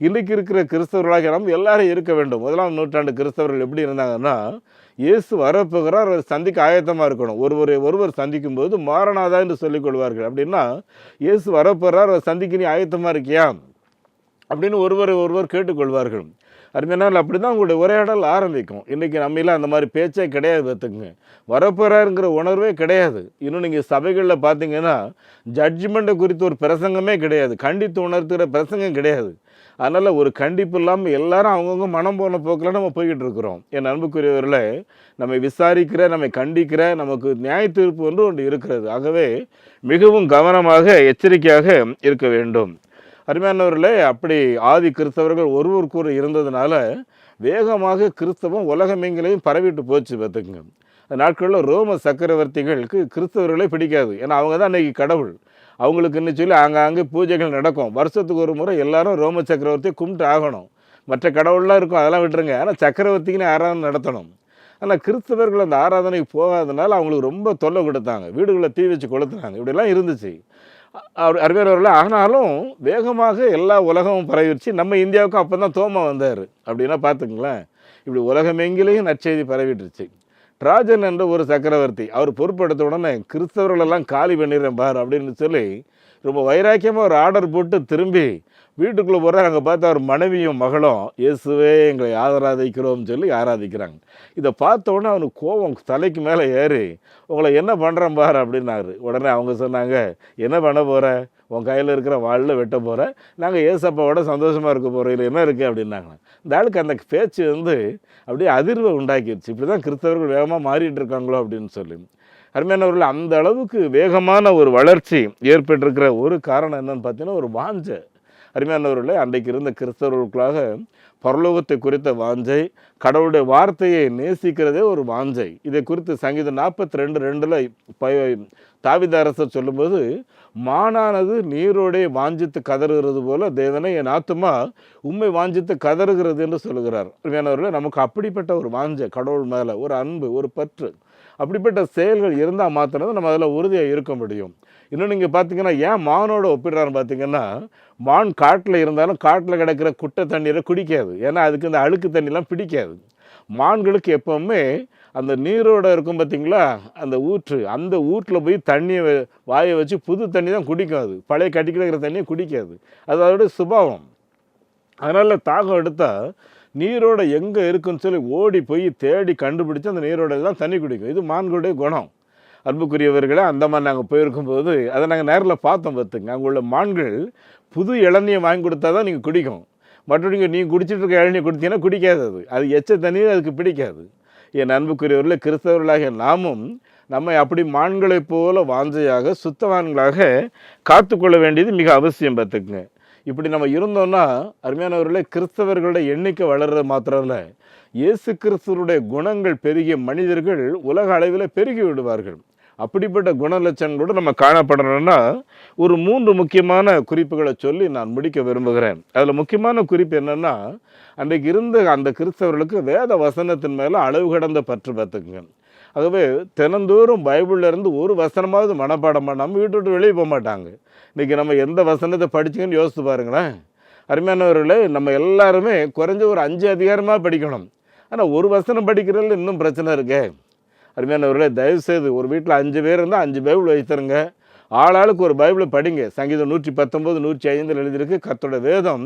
இன்றைக்கு இருக்கிற கிறிஸ்தவர்களாக நாம் எல்லாரும் இருக்க வேண்டும். 1ஆம் நூற்றாண்டு கிறிஸ்தவர்கள் எப்படி இருந்தாங்கன்னா, இயேசு வரப்போகிறார், அவர் சந்திக்க ஆயத்தமாக இருக்கணும். ஒருவர் சந்திக்கும் போது மாரநாதா என்று சொல்லிக்கொள்வார்கள். அப்படின்னா இயேசு வரப்போகிறார், அவர் சந்திக்க நீ ஆயத்தமாக இருக்கியா அப்படின்னு ஒருவர் கேட்டுக்கொள்வார்கள். அருமையானால் அப்படி தான் உங்களுடைய உரையாடல் ஆரம்பிக்கும். இன்றைக்கி நம்மளாம் அந்த மாதிரி பேச்சே கிடையாது. பார்த்துக்குங்க, வரப்போகிறாருங்கிற உணர்வே கிடையாது. இன்னும் நீங்கள் சபைகளில் பார்த்தீங்கன்னா ஜட்ஜ்மெண்ட்டை குறித்து ஒரு பிரசங்கமே கிடையாது, கண்டித்து உணர்த்துகிற பிரசங்கம் கிடையாது. அதனால் ஒரு கண்டிப்பு இல்லாமல் எல்லாரும் அவங்கவுங்க மனம் போன போக்கில் நம்ம போய்கிட்டு இருக்கிறோம். என் அன்புக்குரியவர்களே, நம்மை விசாரிக்கிற, நம்மை கண்டிக்கிற, நமக்கு நியாய தீர்ப்பு ஒன்று இருக்கிறது. ஆகவே மிகவும் கவனமாக எச்சரிக்கையாக இருக்க வேண்டும். அருமையானவர்களே, அப்படி ஆதி கிறிஸ்தவர்கள் ஒருவருக்கூறு இருந்ததுனால வேகமாக கிறிஸ்தவம் உலகமெங்கிலையும் பரவிட்டு போச்சு. பார்த்துக்குங்க, அந்த நாட்களில் ரோம சக்கரவர்த்திகளுக்கு கிறிஸ்தவர்களே பிடிக்காது. ஏன்னா அவங்க தான் அன்றைக்கி கடவுள். அவங்களுக்குன்னு சொல்லி ஆங்காங்கே பூஜைகள் நடக்கும். வருஷத்துக்கு ஒரு முறை எல்லாரும் ரோம சக்கரவர்த்தியை கும்பிட்டு ஆகணும். மற்ற கடவுள்லாம் இருக்கும், அதெல்லாம் விட்டுருங்க. ஆனால் சக்கரவர்த்திக்குன்னு ஆராதனை நடத்தணும். ஆனால் கிறிஸ்தவர்கள் அந்த ஆராதனைக்கு போகாதனால அவங்களுக்கு ரொம்ப தொல்லை கொடுத்தாங்க, வீடுகளை தீ வச்சு கொளுத்துனாங்க, இப்படிலாம் இருந்துச்சு. அருமையானவர்களே, ஆனாலும் வேகமாக எல்லா உலகமும் பரவிடுச்சு. நம்ம இந்தியாவுக்கும் அப்போ தான் தோமா வந்தார். அப்படின்னா பார்த்துங்களேன், இப்படி உலகமெங்கிலையும் நற்செய்தி பரவிட்டுருச்சு. ட்ராஜன் என்ற ஒரு சக்கரவர்த்தி, அவர் பொறுப்படுத்த உடனே கிறிஸ்தவர்களெல்லாம் காலி பண்ணிடுறேன் பார் அப்படின்னு சொல்லி ரொம்ப வைராக்கியமாக ஒரு ஆர்டர் போட்டு திரும்பி வீட்டுக்குள்ளே போகிறார். அங்கே பார்த்தா அவர் மனைவியும் மகளும் இயேசுவே எங்களை ஆராதிக்கிறோம்னு சொல்லி ஆராதிக்கிறாங்க. இதை பார்த்த உடனே அவனுக்கு கோபம் தலைக்கு மேலே ஏறி, உங்களை என்ன பண்ணுறேன் பார் அப்படின்னாரு. உடனே அவங்க சொன்னாங்க, என்ன பண்ண போகிற, உன் கையில் இருக்கிற வாளில் வெட்ட போகிற, நாங்கள் ஏசப்பாவோட சந்தோஷமாக இருக்க போகிறோம், இதில் என்ன இருக்குது அப்படின்னாங்க. இந்த ஆளுக்கு அந்த பேச்சு அப்படியே அதிர்வை உண்டாக்கிடுச்சு. இப்படி தான் கிறிஸ்தவர்கள் வேகமாக மாறிட்டு இருக்காங்களோ அப்படின்னு சொல்லி. அருமையானவர்கள், அந்த அளவுக்கு வேகமான ஒரு வளர்ச்சி ஏற்பட்டிருக்கிற ஒரு காரணம் என்னன்னு பார்த்தீங்கன்னா, ஒரு வாஞ்சை. அருமையானவர்களே, அன்றைக்கு இருந்த கிறிஸ்தவர்களுக்காக பரலோகத்தை குறித்த வாஞ்சை, கடவுளுடைய வார்த்தையை நேசிக்கிறதே ஒரு வாஞ்சை. இதை குறித்து சங்கீதம் 42:2 தாவீது அரசர் சொல்லும்போது, மானானது நீரோடே வாஞ்சித்து கதறுகிறது போல தேவனை என் ஆத்துமா உண்மை வாஞ்சித்து கதறுகிறது என்று சொல்லுகிறார். அருமையானவர்களே, நமக்கு அப்படிப்பட்ட ஒரு வாஞ்சை, கடவுள் மேலே ஒரு அன்பு, ஒரு பற்று, அப்படிப்பட்ட செயல்கள் இருந்தால் மாத்திரம் நம்ம அதில் உறுதியாக இருக்க முடியும். இன்னும் நீங்கள் பார்த்தீங்கன்னா, ஏன் மானோட ஒப்பிடுறான்னு பார்த்தீங்கன்னா, மான் காட்டில் இருந்தாலும் காட்டில் கிடக்கிற குட்டை தண்ணீரை குடிக்காது. ஏன்னா அதுக்கு இந்த அழுக்கு தண்ணிலாம் பிடிக்காது. மான்களுக்கு எப்போவுமே அந்த நீரோடு இருக்கும் பார்த்தீங்களா, அந்த ஊற்று, அந்த ஊற்றில் போய் தண்ணியை வாயை வச்சு புது தண்ணி தான் குடிக்கும். அது பழைய கட்டிக்கிற தண்ணியை குடிக்காது, அது அதோடைய சுபாவம். அதனால் தாகம் எடுத்தால் நீரோட எங்கே இருக்குன்னு சொல்லி ஓடி போய் தேடி கண்டுபிடிச்சி அந்த நீரோட தான் தண்ணி குடிக்கும். இது மான்களுடைய குணம். அன்புக்குரியவர்களே, அந்தமான் நாங்கள் போயிருக்கும்போது அதை நாங்கள் நேரில் பார்த்தோம். பார்த்துங்க, அங்கே உள்ள மான்கள் புது இளநியை வாங்கி கொடுத்தா தான் நீங்கள் குடிக்கும். மற்றபடி நீங்கள் குடிச்சிட்டு இருக்க இளநியை கொடுத்தீங்கன்னா குடிக்காது. அது எச்ச தண்ணீர் அதுக்கு பிடிக்காது. என் அன்புக்குரியவர்களே, கிறிஸ்தவர்களாகிய நாமும் நம்மை அப்படி மான்களைப் போல வாஞ்சையாக சுத்தவான்களாக காத்துக்கொள்ள வேண்டியது மிக அவசியம். பார்த்துக்குங்க, இப்படி நம்ம இருந்தோம்னா அருமையானவர்களே, கிறிஸ்தவர்களுடைய எண்ணிக்கை வளர்றது மாத்திரம் இல்லை, இயேசு கிறிஸ்துவருடைய குணங்கள் பெருகிய மனிதர்கள் உலக அளவில் பெருகி விடுவார்கள். அப்படிப்பட்ட குணலட்சணங்களோடு நம்ம காணப்படணும்னா ஒரு 3 முக்கியமான குறிப்புகளை சொல்லி நான் முடிக்க விரும்புகிறேன். அதில் முக்கியமான குறிப்பு என்னென்னா, அன்றைக்கு இருந்த அந்த கிறிஸ்தவர்களுக்கு வேத வசனத்தின் மேலே அளவு கடந்த பற்று. பார்த்துக்குங்க, ஆகவே தினந்தோறும் பைபிளில் இருந்து ஒரு வசனமாவது மனப்பாடம் பண்ணாமல் வீட்டு விட்டு வெளியே போக மாட்டாங்க. இன்றைக்கி நம்ம எந்த வசனத்தை படிச்சுங்கன்னு யோசித்து பாருங்களேன். அருமையானவர்களே, நம்ம எல்லாருமே குறைஞ்ச ஒரு 5 அதிகாரமாக படிக்கணும். ஆனால் ஒரு வசனம் படிக்கிறதுல இன்னும் பிரச்சனை இருக்கே. அருமையானவர்களே, தயவுசெய்து ஒரு வீட்டில் 5 பேர் இருந்தால் 5 பைபிள் வைத்திருங்க. ஆளாளுக்கு ஒரு பைபிளை படிங்க. சங்கீதம் 119, 105 எழுதியிருக்கு, கர்த்தருடைய வேதம்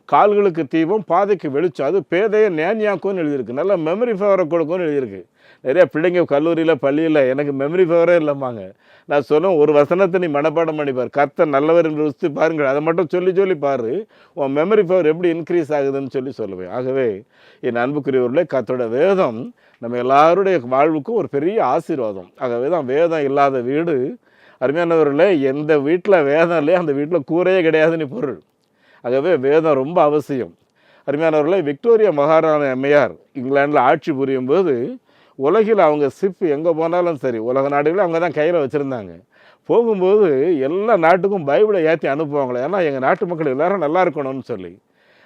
கால்களுக்கு தீபம் பாதைக்கு வெளிச்சம், அது பேதைய ஞானியாக்கும்னு எழுதியிருக்கு. நல்லா மெமரி ஃபவரை கொடுக்கும்னு எழுதியிருக்கு. நிறையா பிள்ளைங்க கல்லூரியில் பள்ளியில் எனக்கு மெமரி ஃபவரே இல்லைம்மாங்க. நான் சொன்னேன், ஒரு வசனத்தை நீ மனப்பாடம் பண்ணிப்பார், கர்த்தர் நல்லவர் என்று ருசித்து பாருங்கள், அதை மட்டும் சொல்லி பாரு, உன் மெமரி பவர் எப்படி இன்க்ரீஸ் ஆகுதுன்னு சொல்லுவேன். ஆகவே என் அன்புக்குரியவர்களே, கர்த்தருடைய வேதம் நம்ம எல்லாருடைய வாழ்வுக்கும் ஒரு பெரிய ஆசீர்வாதம். ஆகவே தான் வேதம் இல்லாத வீடு, அருமையானவர்களே, எந்த வீட்டில் வேதம் இல்லையே அந்த வீட்டில் கூரையே கிடையாதுன்னு பொருள். ஆகவே வேதம் ரொம்ப அவசியம். அருமையானவர்களே, விக்டோரியா மகாராணி அம்மையார் இங்கிலாண்டில் ஆட்சி புரியும் போது உலகில் அவங்க சிப் எங்கே போனாலும் சரி, உலக நாடுகளும் அவங்க தான் கையில் வச்சுருந்தாங்க. போகும்போது எல்லா நாட்டுக்கும் பைபிளை ஏற்றி அனுப்புவாங்களே, ஏன்னா எங்கள் நாட்டு மக்கள் எல்லோரும் நல்லா இருக்கணும்னு சொல்லி.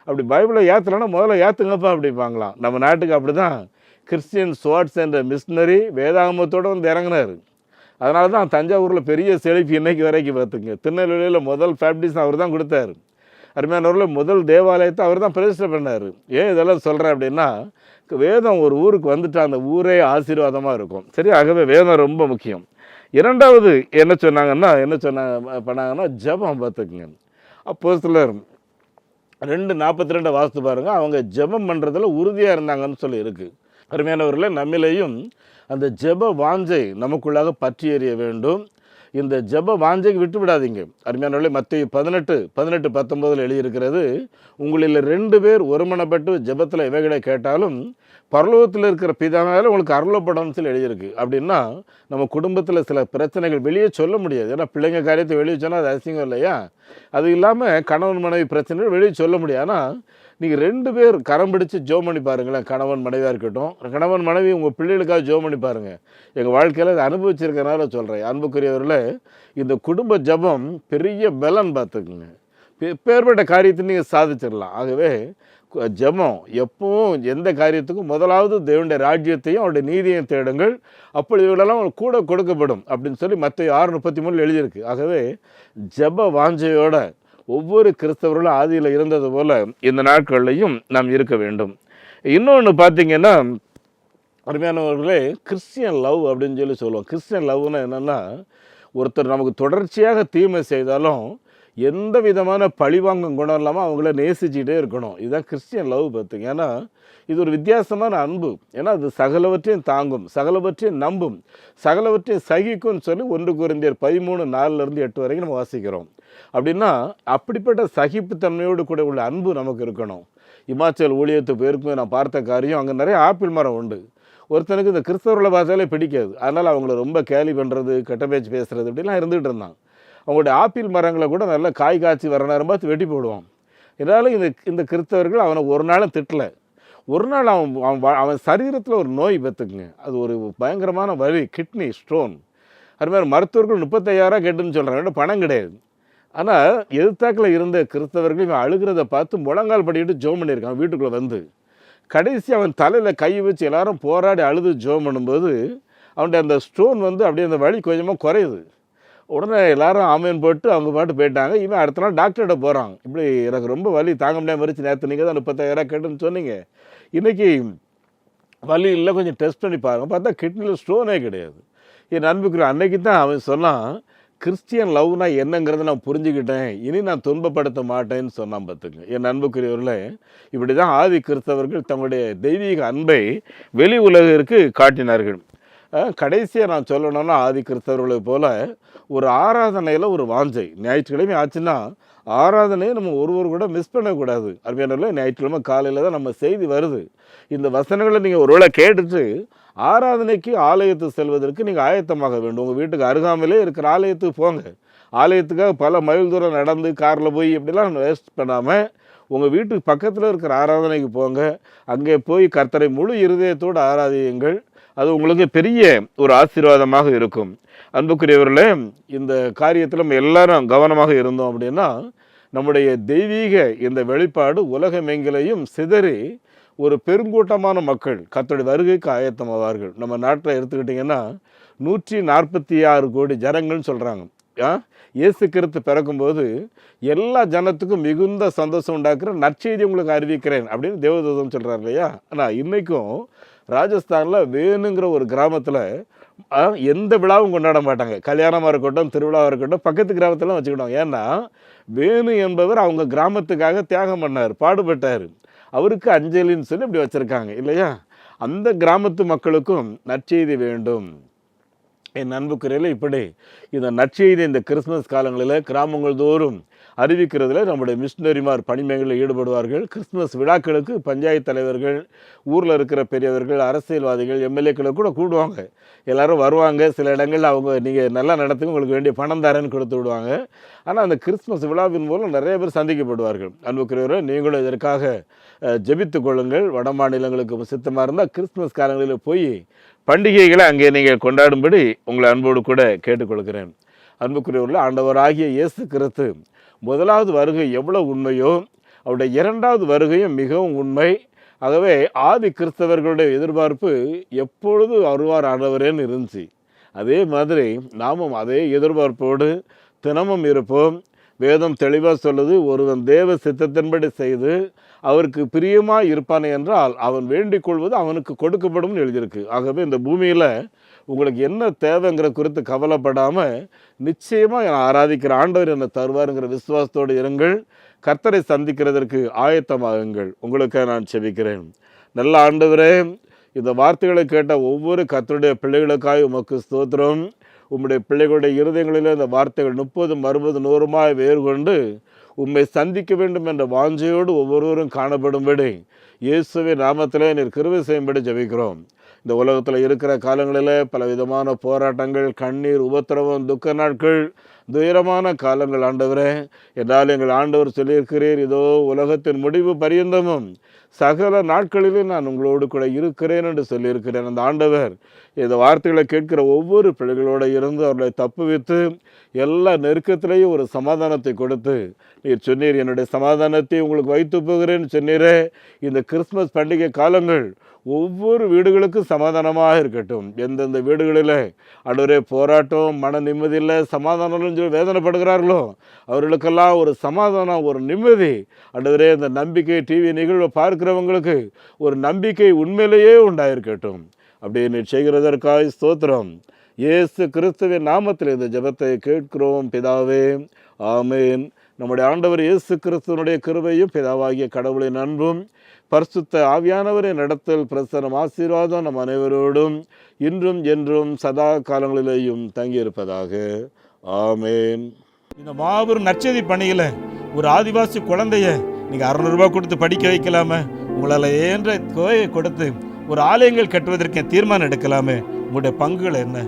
அப்படி பைபிளை ஏற்றலைன்னா முதல்ல ஏற்றுங்கப்பா அப்படிப்பாங்களாம். நம்ம நாட்டுக்கு அப்படி தான் கிறிஸ்டியன் ஸ்வாட்ஸ் என்ற மிஷினரி வேதாகமத்தோடு வந்து இறங்கினார். அதனால தான் தஞ்சாவூரில் பெரிய செழிப்பு இன்னைக்கு வரைக்கும். பார்த்துங்க, திருநெல்வேலியில் முதல் பேப்டிசம் அவர் தான் கொடுத்தாரு. அருமையானவரில் முதல் தேவாலயத்தை அவர் தான் பிரதிஷ்டை பண்ணார். ஏன் இதெல்லாம் சொல்கிறேன் அப்படின்னா, வேதம் ஒரு ஊருக்கு வந்துட்டு அந்த ஊரே ஆசீர்வாதமாக இருக்கும். சரி, ஆகவே வேதம் ரொம்ப முக்கியம். இரண்டாவது என்ன பண்ணாங்கன்னா ஜெபம். பார்த்துக்குங்க, அப்போஸ்தலர் 2:42 வாசித்து பாருங்கள். அவங்க ஜெபம் பண்ணுறதுல உறுதியாக இருந்தாங்கன்னு சொல்லி இருக்குது. அருமையானவர்களே, நம்மிலேயும் அந்த ஜெப வாஞ்சை நமக்குள்ளாக பற்றி எறிய வேண்டும். இந்த ஜெப வாஞ்சைக்கு விட்டு விடாதீங்க. அருமையானவர்களே, மத்தேயு 18:19 எழுதியிருக்கிறது, உங்களில் 2 பேர் ஒருமனப்பட்டு ஜெபத்தில் எவைகளை கேட்டாலும் பரலோகத்தில் இருக்கிற பிதாவால் உங்களுக்கு அருளப்படணும்னு சொல்லி எழுதியிருக்கு. அப்படின்னா நம்ம குடும்பத்தில் சில பிரச்சனைகள் வெளியே சொல்ல முடியாது. ஏன்னா பிள்ளைங்க காரியத்தை வெளியே சொன்னால் அது அசிங்கம் இல்லையா? அது இல்லாமல் கணவன் மனைவி பிரச்சனைகள் வெளியே சொல்ல முடியாது. ஆனால் நீங்கள் 2 பேர் கரம் பிடிச்சி ஜோம் பண்ணி பாருங்களேன். கணவன் மனைவியாக இருக்கட்டும், கணவன் மனைவி உங்கள் பிள்ளைகளுக்காக ஜோம் பண்ணி பாருங்கள். எங்கள் வாழ்க்கையில் அதை அனுபவிச்சிருக்கனால சொல்கிறேன். அன்புக்குரியவர்களே, இந்த குடும்ப ஜபம் பெரிய பலன். பார்த்துக்குங்க, பேர்பட்ட காரியத்தை நீங்கள் சாதிச்சிடலாம். ஆகவே ஜெபம் எப்பவும் எந்த காரியத்துக்கும் முதலாவது தேவனுடைய ராஜ்யத்தையும் அவருடைய நீதியையும் தேடுங்கள், அப்படி இவங்களெல்லாம் கூட கொடுக்கப்படும் அப்படின்னு சொல்லி மத்தேயு 6:33 எழுதியிருக்கு. ஆகவே ஜெப வாஞ்சையோட ஒவ்வொரு கிறிஸ்தவர்களும் ஆதியில் இருந்தது போல் இந்த நாட்கள்லையும் நாம் இருக்க வேண்டும். இன்னொன்று பார்த்தீங்கன்னா, அருமையானவர்களே, கிறிஸ்டியன் லவ் அப்படின்னு சொல்லுவோம். கிறிஸ்டியன் லவ்னா என்னென்னா, ஒருத்தர் நமக்கு தொடர்ச்சியாக தீமை செய்தாலும் எந்த விதமான பழிவாங்கும் குணம் இல்லாமல் அவங்கள நேசிச்சுக்கிட்டே இருக்கணும். இதுதான் கிறிஸ்டியன் லவ். பார்த்துங்க, ஏன்னா இது ஒரு வித்தியாசமான அன்பு. ஏன்னா அது சகலவற்றையும் தாங்கும், சகலவற்றையும் நம்பும், சகலவற்றையும் சகிக்கும்னு சொல்லி 1 கொரிந்தியர் 13:4-8 வரைக்கும் நம்ம வாசிக்கிறோம். அப்படின்னா அப்படிப்பட்ட சகிப்புத்தன்மையோடு கூட உள்ள அன்பு நமக்கு இருக்கணும். இமாச்சல் ஊழியத்து போயிருக்கும்போது நான் பார்த்த காரியம், அங்கே நிறைய ஆப்பிள் மரம் உண்டு. ஒருத்தனுக்கு இந்த கிறிஸ்தவர்களை பார்த்தாலே பிடிக்காது. அதனால் அவங்கள ரொம்ப கேலி பண்ணுறது, கெட்ட பேச்சு பேசுகிறது இப்படிலாம் இருந்துகிட்டு இருந்தான். அவங்களுடைய ஆப்பிள் மரங்களை கூட நல்லா காய் காய்ச்சி வர நேரம் பார்த்து வெட்டி போடுவான். இதனால் இந்த கிறிஸ்தவர்கள் அவனை ஒரு நாளும் திட்டலை. ஒரு நாள் அவன் சரீரத்தில் ஒரு நோய் பார்த்துக்குங்க, அது ஒரு பயங்கரமான வலி, கிட்னி ஸ்டோன். அது மாதிரி மருத்துவர்கள் 35,000 கெட்டுன்னு சொல்கிறாங்க, பணம் கிடையாது. ஆனால் எதிர்த்தாக்கில் இருந்த கிறிஸ்தவர்கள் இவன் அழுகிறத பார்த்து முழங்கால் படிக்கிட்டு ஜோம் பண்ணியிருக்கான். வீட்டுக்குள்ளே வந்து கடைசி அவன் தலையில் கை வச்சு எல்லாரும் போராடி அழுது ஜோம் பண்ணும்போது அவனுடைய அந்த ஸ்டோன் அப்படியே அந்த வலி கொஞ்சமாக குறையுது. உடனே எல்லாரும் ஆமேன் போட்டு அவங்க பாட்டு போயிட்டாங்க. இவன் அடுத்த நாள் டாக்டர்கிட்ட போகிறான். இப்படி எனக்கு ரொம்ப வலி தாங்க முடியாமல் இருந்துச்சு, நேற்று நீங்கள் தான் 35,000 கேட்டுன்னு சொன்னீங்க, இன்றைக்கி வலி இல்லை, கொஞ்சம் டெஸ்ட் பண்ணி பாருங்க. பார்த்தா கிட்னியில் ஸ்டோனே கிடையாது. என் அன்புக்குரிய அன்னைக்கு தான் அவன் சொன்னான், கிறிஸ்டியன் லவ்னா என்னங்கிறத நான் புரிஞ்சுக்கிட்டேன், இனி நான் துன்பப்படுத்த மாட்டேன்னு சொன்னான். பார்த்துங்க, என் அன்புக்குரியவர்களே, இப்படி தான் ஆதி கிறிஸ்தவர்கள் தங்களுடைய தெய்வீக அன்பை வெளி உலகிற்கு காட்டினார்கள். கடைசியாக நான் சொல்லணும்னா ஆதி கிறிஸ்தவர்களை போல் ஒரு ஆராதனையில் ஒரு வாஞ்சை. ஞாயிற்றுக்கிழமை ஆச்சுன்னா ஆராதனையை நம்ம ஒருவர் கூட மிஸ் பண்ணக்கூடாது. அருமையானவர்களே, ஞாயிற்றுக்கிழமை காலையில் தான் நம்ம செய்தி வருது. இந்த வசனங்களை நீங்கள் ஒருவேளை கேட்டுட்டு ஆராதனைக்கு ஆலயத்துக்கு செல்வதற்கு நீங்கள் ஆயத்தமாக வேண்டும். உங்கள் வீட்டுக்கு அருகாமலே இருக்கிற ஆலயத்துக்கு போங்க. ஆலயத்துக்காக பல மைல் தூரம் நடந்து காரில் போய் இப்படிலாம் வேஸ்ட் பண்ணாமல் உங்கள் வீட்டுக்கு பக்கத்தில் இருக்கிற ஆராதனைக்கு போங்க. அங்கே போய் கர்த்தரை முழு இருதயத்தோடு ஆராதியுங்கள். அது உங்களுக்கு பெரிய ஒரு ஆசீர்வாதமாக இருக்கும். அன்புக்குரியவர்களே, இந்த காரியத்தில் நம்ம எல்லாரும் கவனமாக இருந்தோம் அப்படின்னா நம்முடைய தெய்வீக இந்த வெளிப்பாடு உலகமெங்கிலையும் சிதறி ஒரு பெருங்கூட்டமான மக்கள் கர்த்தருடைய வருகைக்கு ஆயத்தமாவார்கள். நம்ம நாட்டில் எடுத்துக்கிட்டிங்கன்னா 146 கோடி ஜனங்கள்னு சொல்கிறாங்க. இயேசு கிறிஸ்து பிறக்கும்போது எல்லா ஜனத்துக்கும் மிகுந்த சந்தோஷம் உண்டாக்குற நற்செய்தி உங்களுக்கு அறிவிக்கிறேன் அப்படின்னு தேவதூதன் சொல்கிறார் இல்லையா? ஆனால் இன்றைக்கும் ராஜஸ்தானில் வேணுங்கிற ஒரு கிராமத்தில் எந்த விழாவும் கொண்டாட மாட்டாங்க. கல்யாணமாக இருக்கட்டும், திருவிழாவாக இருக்கட்டும், பக்கத்து கிராமத்தில் வச்சுக்கிட்டோம். ஏன்னா வேணு என்பவர் அவங்க கிராமத்துக்காக தியாகம் பண்ணார், பாடுபட்டார். அவருக்கு அஞ்சலின்னு சொல்லி இப்படி வச்சுருக்காங்க இல்லையா? அந்த கிராமத்து மக்களுக்கும் நற்செய்தி வேண்டும். என் அன்புக்குரியல இப்படி இந்த நற்செய்தி இந்த கிறிஸ்மஸ் காலங்களில் கிராமங்கள் தோறும் அறிவிக்கிறதுல நம்முடைய மிஷினரிமார் பணிமைகளில் ஈடுபடுவார்கள். கிறிஸ்மஸ் விழாக்களுக்கு பஞ்சாயத்து தலைவர்கள், ஊரில் இருக்கிற பெரியவர்கள், அரசியல்வாதிகள், எம்எல்ஏக்களை கூட கூடுவாங்க. எல்லோரும் வருவாங்க. சில இடங்களில் அவங்க நீங்கள் நல்லா நடத்துங்க, உங்களுக்கு வேண்டிய பணம் தரேன்னு கொடுத்து விடுவாங்க. ஆனால் அந்த கிறிஸ்மஸ் விழாவின் மூலம் நிறைய பேர் சந்திக்கப்படுவார்கள். அன்புக்குரியவரை, நீங்களும் இதற்காக ஜெபித்து கொள்ளுங்கள். வட மாநிலங்களுக்கு சித்தமாக இருந்தால் கிறிஸ்மஸ் காலங்களில் போய் பண்டிகைகளை அங்கே நீங்கள் கொண்டாடும்படி உங்களை அன்போடு கூட கேட்டுக்கொள்கிறேன். அன்புக்குரியவர்கள், ஆண்டவராகிய இயேசு கிறிஸ்து முதலாவது வருகை எவ்வளோ உண்மையோ அவருடைய இரண்டாவது வருகையும் மிகவும் உண்மை. ஆகவே ஆதி கிறிஸ்தவர்களுடைய எதிர்பார்ப்பு எப்பொழுது வருவார் ஆண்டவரேன்னு இருந்துச்சு. அதே மாதிரி நாமும் அதே எதிர்பார்ப்போடு தினமும் இருப்போம். வேதம் தெளிவாக சொல்லுது, ஒருவன் தேவ சித்தத்தின்படி செய்து அவருக்கு பிரியமாக இருப்பானே என்றால் அவன் வேண்டிக் கொள்வது அவனுக்கு கொடுக்கப்படும் எழுதியிருக்கு. ஆகவே இந்த பூமியில் உங்களுக்கு என்ன தேவைங்கிற குறித்து கவலைப்படாமல் நிச்சயமாக ஆராதிக்கிற ஆண்டவர் என்னை தருவாருங்கிற விசுவாசத்தோடு இருங்கள். கர்த்தரை சந்திக்கிறதற்கு ஆயத்தமாகுங்கள். உங்களுக்கு நான் செபிக்கிறேன். நல்ல ஆண்டவரே, இந்த வார்த்தைகளை கேட்ட ஒவ்வொரு கர்த்தருடைய பிள்ளைகளுக்காக உமக்கு ஸ்தோத்திரம். உம்முடைய பிள்ளைகளுடைய இருதயங்களில் இந்த வார்த்தைகள் 30, 60, 100 வேறு கொண்டு உம்மை சந்திக்க வேண்டும் என்ற வாஞ்சையோடு ஒவ்வொருவரும் காணப்படும்படி இயேசுவின் நாமத்திலே நீர் கிருபை செய்யும்படி ஜெபிக்கிறோம். இந்த உலகத்தில் இருக்கிற காலங்களில் பல விதமான போராட்டங்கள், கண்ணீர், உபத்திரவம், துக்க நாட்கள், துயரமான காலங்கள் ஆண்டவரே. என்றால் எங்கள் ஆண்டவர் சொல்லியிருக்கிறீர், இதோ உலகத்தின் முடிவு பரியந்தமும் சகல நாட்களிலும் நான் உங்களோடு கூட இருக்கிறேன் என்று சொல்லியிருக்கிறேன். அந்த ஆண்டவர் இந்த வார்த்தைகளை கேட்கிற ஒவ்வொரு பிள்ளைகளோடு இருந்து அவர்களை தப்புவித்து எல்லா நெருக்கத்திலேயும் ஒரு சமாதானத்தை கொடுத்து நீர் சொன்னீர், என்னுடைய சமாதானத்தை உங்களுக்கு வைத்து போகிறேன்னு சொன்னீரே. இந்த கிறிஸ்மஸ் பண்டிகை காலங்கள் ஒவ்வொரு வீடுகளுக்கும் சமாதானமாக இருக்கட்டும். எந்தெந்த வீடுகளில் ஆண்டவரே போராட்டம், மன நிம்மதி இல்லை, சமாதானம் சொல்லி வேதனைப்படுகிறார்களோ அவர்களுக்கெல்லாம் ஒரு சமாதானம், ஒரு நிம்மதி ஆண்டவரே. இந்த நம்பிக்கை டிவி நிகழ்வை பார்க்கிறவங்களுக்கு ஒரு நம்பிக்கை உண்மையிலேயே உண்டாயிருக்கட்டும். அப்படியே நீ செய்கிறதற்காக ஸ்தோத்திரம். இயேசு கிறிஸ்துவின் நாமத்தில் இந்த ஜெபத்தை கேட்கிறோம் பிதாவே, ஆமேன். நம்முடைய ஆண்டவர் இயேசு கிறிஸ்துவனுடைய கிருபையும் பிதாவாகிய கடவுளின் அன்பும் பரிசுத்த ஆவியானவரின் நடத்தல் பிரசன்னம் ஆசீர்வாதம் நம் அனைவரோடும் இன்றும் என்றும் சதா காலங்களிலேயும் தங்கியிருப்பதாக. ஆமேன். இந்த மாபெரும் நற்செய்தி பணியில் ஒரு ஆதிவாசி குழந்தைய நீங்கள் 600 ரூபாய் கொடுத்து படிக்க வைக்கலாமே? உங்களால் ஏன்ற தொகையை கொடுத்து ஒரு ஆலயங்கள் கட்டுவதற்கு தீர்மானம் எடுக்கலாமே? உங்களுடைய பங்குகள் என்ன?